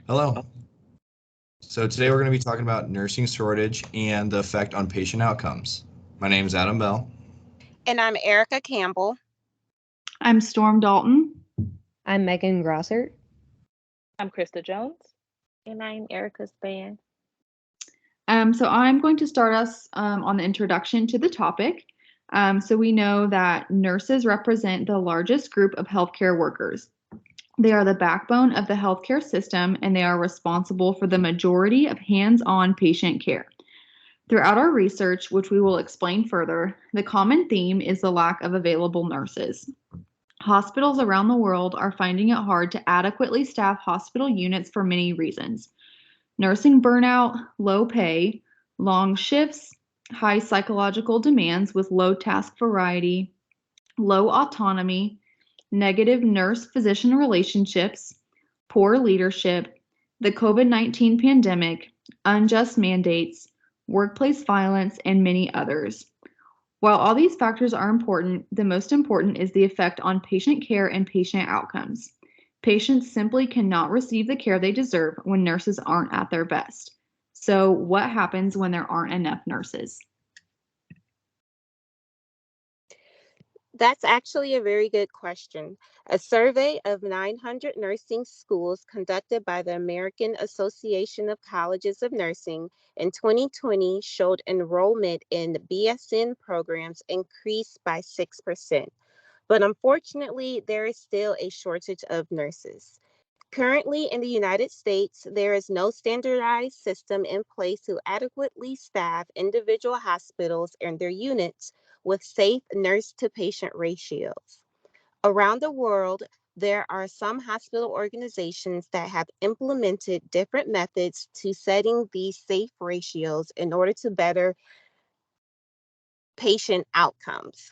Hello. So today we're going to be talking about nursing shortage and the effect on patient outcomes. My name is Adam Bell. And I'm Erica Campbell. I'm Storm Dalton. I'm Megan Grossert. I'm Krista Jones. And I'm Erica Span. So I'm going to start us on the introduction to the topic. So we know that nurses represent the largest group of healthcare workers. They are the backbone of the healthcare system, and they are responsible for the majority of hands-on patient care. Throughout our research, which we will explain further, the common theme is the lack of available nurses. Hospitals around the world are finding it hard to adequately staff hospital units for many reasons. Nursing burnout, low pay, long shifts, high psychological demands with low task variety, low autonomy, negative nurse-physician relationships, poor leadership, the COVID-19 pandemic, unjust mandates, workplace violence, and many others. While all these factors are important, the most important is the effect on patient care and patient outcomes. Patients simply cannot receive the care they deserve when nurses aren't at their best. So, what happens when there aren't enough nurses? That's actually a very good question. A survey of 900 nursing schools conducted by the American Association of Colleges of Nursing in 2020 showed enrollment in BSN programs increased by 6%. But unfortunately, there is still a shortage of nurses. Currently, in the United States, there is no standardized system in place to adequately staff individual hospitals and their units with safe nurse to patient ratios. Around the world, there are some hospital organizations that have implemented different methods to setting these safe ratios in order to better patient outcomes.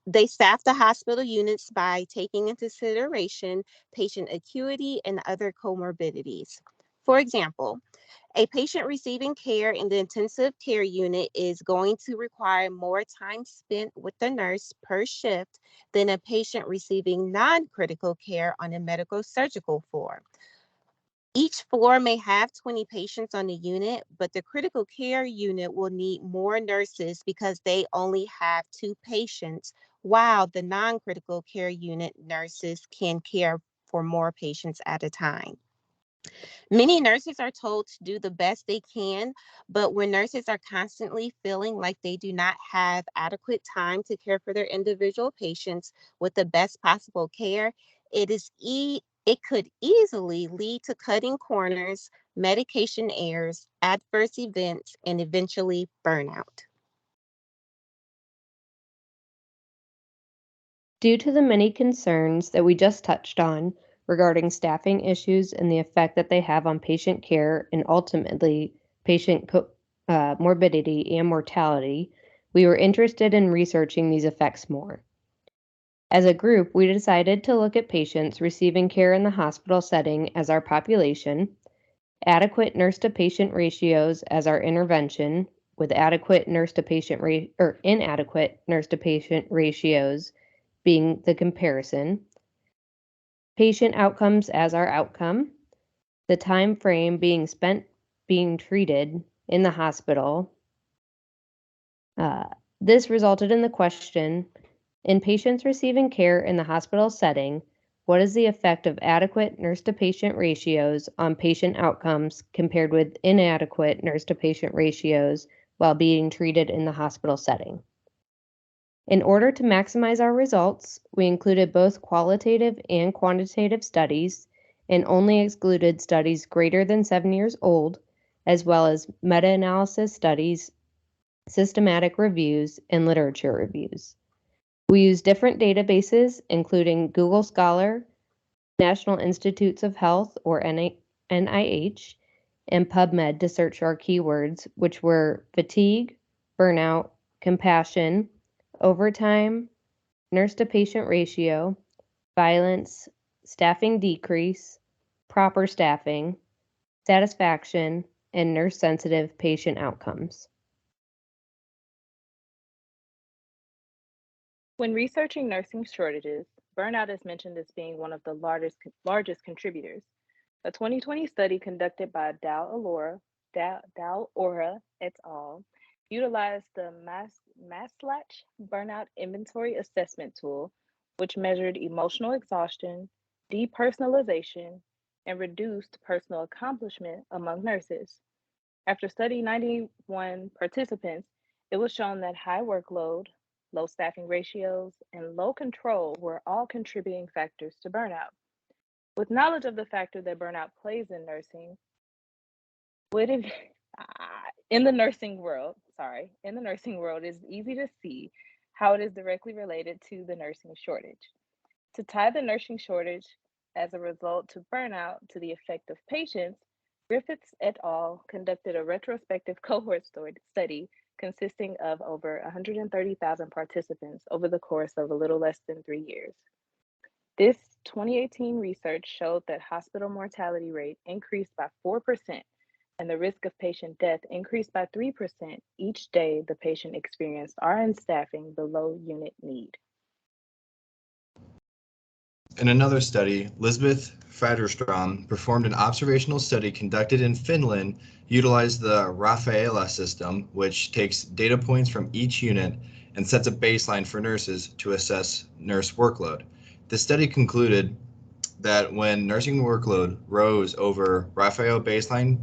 They staff the hospital units by taking into consideration patient acuity and other comorbidities. For example, a patient receiving care in the intensive care unit is going to require more time spent with the nurse per shift than a patient receiving non-critical care on a medical surgical floor. Each floor may have 20 patients on the unit, but the critical care unit will need more nurses because they only have 2 patients, while the non-critical care unit nurses can care for more patients at a time. Many nurses are told to do the best they can, but when nurses are constantly feeling like they do not have adequate time to care for their individual patients with the best possible care, it could easily lead to cutting corners, medication errors, adverse events, and eventually burnout. Due to the many concerns that we just touched on regarding staffing issues and the effect that they have on patient care and ultimately patient morbidity and mortality, we were interested in researching these effects more. As a group, we decided to look at patients receiving care in the hospital setting as our population, adequate nurse-to-patient ratios as our intervention, with adequate nurse-to-patient or inadequate nurse-to-patient ratios being the comparison, patient outcomes as our outcome, the time frame being spent being treated in the hospital. This resulted in the question, in patients receiving care in the hospital setting, what is the effect of adequate nurse-to-patient ratios on patient outcomes compared with inadequate nurse-to-patient ratios while being treated in the hospital setting? In order to maximize our results, we included both qualitative and quantitative studies and only excluded studies greater than 7 years old, as well as meta-analysis studies, systematic reviews, and literature reviews. We used different databases, including Google Scholar, National Institutes of Health, or NIH, and PubMed to search our keywords, which were fatigue, burnout, compassion, overtime, nurse-to-patient ratio, violence, staffing decrease, proper staffing, satisfaction, and nurse-sensitive patient outcomes. When researching nursing shortages, burnout is mentioned as being one of the largest contributors. A 2020 study conducted by Dow Ora et al. Utilized the Maslach Burnout Inventory Assessment Tool, which measured emotional exhaustion, depersonalization, and reduced personal accomplishment among nurses. After studying 91 participants, it was shown that high workload, low staffing ratios, and low control were all contributing factors to burnout. With knowledge of the factor that burnout plays in nursing, would it in the nursing world, it's easy to see how it is directly related to the nursing shortage. To tie the nursing shortage as a result to burnout to the effect of patients, Griffiths et al. Conducted a retrospective cohort study consisting of over 130,000 participants over the course of a little less than 3 years. This 2018 research showed that hospital mortality rate increased by 4% and the risk of patient death increased by 3% each day the patient experienced RN staffing below unit need. In another study, Lisbeth Faderstrom performed an observational study conducted in Finland, utilized the Rafaela system, which takes data points from each unit and sets a baseline for nurses to assess nurse workload. The study concluded that when nursing workload rose over Rafael baseline,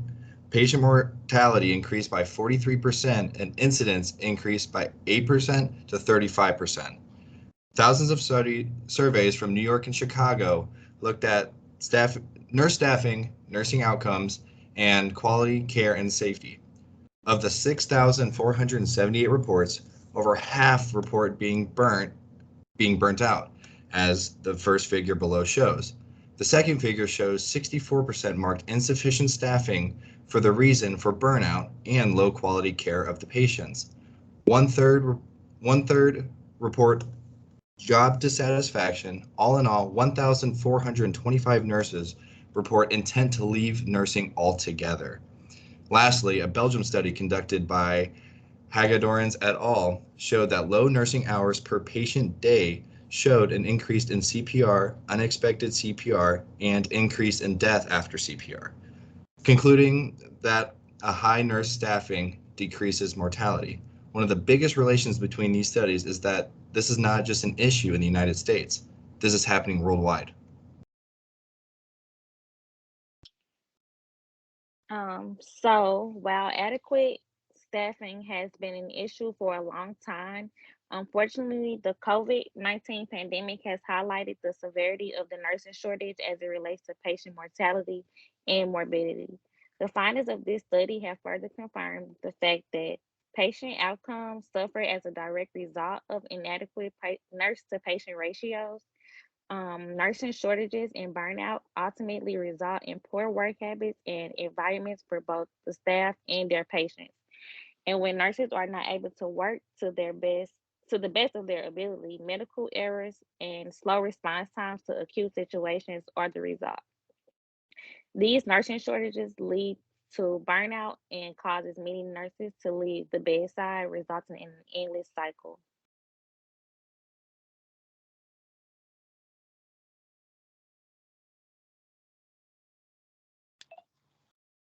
patient mortality increased by 43% and incidence increased by 8% to 35%. Thousands of surveys from New York and Chicago looked at nurse staffing, nursing outcomes, and quality care and safety. Of the 6,478 reports, over half report being burnt out, as the first figure below shows. The second figure shows 64% marked insufficient staffing for the reason for burnout and low quality care of the patients. One third report job dissatisfaction. All in all, 1,425 nurses report intent to leave nursing altogether. Lastly, a Belgium study conducted by Hagedorns et al. Showed that low nursing hours per patient day showed an increase in CPR, unexpected CPR, and increase in death after CPR, concluding that a high nurse staffing decreases mortality. One of the biggest relations between these studies is that this is not just an issue in the United States. This is happening worldwide. So while adequate staffing has been an issue for a long time, unfortunately, the COVID-19 pandemic has highlighted the severity of the nursing shortage as it relates to patient mortality and morbidity. The findings of this study have further confirmed the fact that patient outcomes suffer as a direct result of inadequate nurse to patient ratios. Nursing shortages and burnout ultimately result in poor work habits and environments for both the staff and their patients. And when nurses are not able to work to the best of their ability, medical errors and slow response times to acute situations are the result. These nursing shortages lead to burnout and causes many nurses to leave the bedside, resulting in an endless cycle.